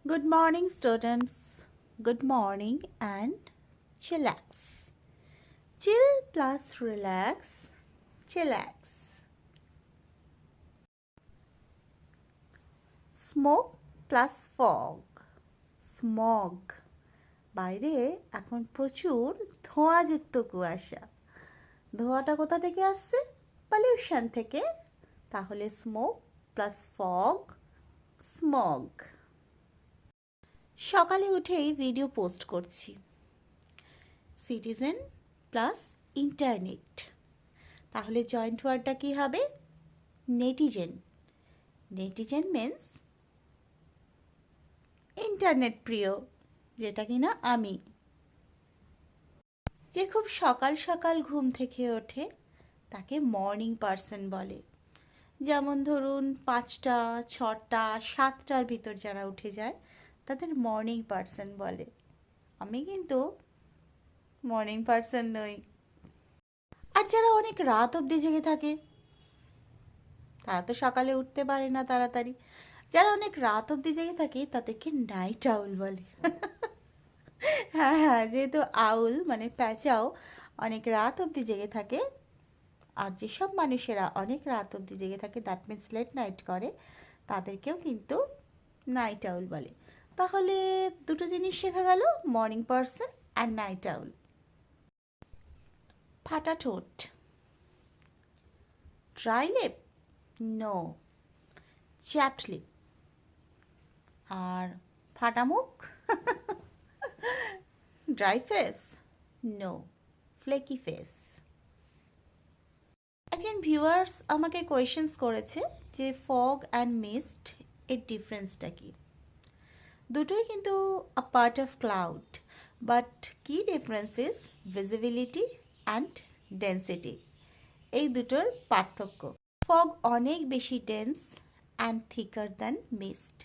Good morning, students. Good morning and chillax. Chill plus relax, chillax. Smoke plus fog, smog. বাইরে এখন প্রচুর ধোঁয়াযুক্ত কুয়াশা। ধোঁয়াটা কোথা থেকে আসছে? পলিউশন থেকে। তাহলে স্মোক প্লাস ফগ, স্মগ। সকালে উঠেই ভিডিও পোস্ট করছি। সিটিজেন প্লাস ইন্টারনেট, তাহলে জয়েন্ট ওয়ার্ডটা কি হবে? নেটিজেন। নেটিজেন মিন্স ইন্টারনেট প্রিয়, যেটা কিনা আমি। যে খুব সকাল সকাল ঘুম থেকে ওঠে তাকে মর্নিং পারসন বলে। যেমন ধরুন 5টা, 6টা, 7টার ভিতর যারা উঠে যায় তাদের মর্নিং পারসন বলে। আমি কিন্তু মর্নিং পারসন নই। আর যারা অনেক রাত অবধি জেগে থাকে তারা তো সকালে উঠতে পারে না তাড়াতাড়ি। যারা অনেক রাত অবধি জেগে থাকে তাদেরকে নাইট আউল বলে। হ্যাঁ হ্যাঁ, যেহেতু আউল মানে প্যাঁচাও অনেক রাত অবধি জেগে থাকে, আর যেসব মানুষেরা অনেক রাত অবধি জেগে থাকে দ্যাট মিনস লেট নাইট করে, তাদেরকেও কিন্তু নাইট আউল বলে। তাহলে দুটো জিনিস শেখা গেল, morning person and night owl. ফাটা ঠোঁট, dry lip, no, chapped lip. আর ফাটা মুখ, dry face, no, flaky face. একজন ভিউয়ার্স আমাকে কোয়েশ্চেন্স করেছে যে ফগ অ্যান্ড মিস্ট এর ডিফারেন্সটা কি। দুটোই কিন্তু a part of cloud, but কি difference is visibility and density. এই দুটোর পার্থক্য। ফগ অনেক বেশি dense and thicker than mist,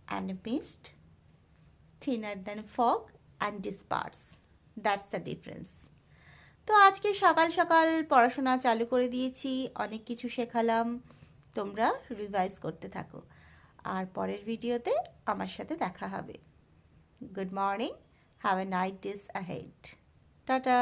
and mist thinner than fog and disperse. That's the difference. তো আজকে সকাল সকাল পড়াশোনা চালু করে দিয়েছি, অনেক কিছু শেখালাম। তোমরা রিভাইজ করতে থাকো, আর পরের ভিডিওতে আমার সাথে দেখা হবে। Good morning, have a night days ahead. Tata.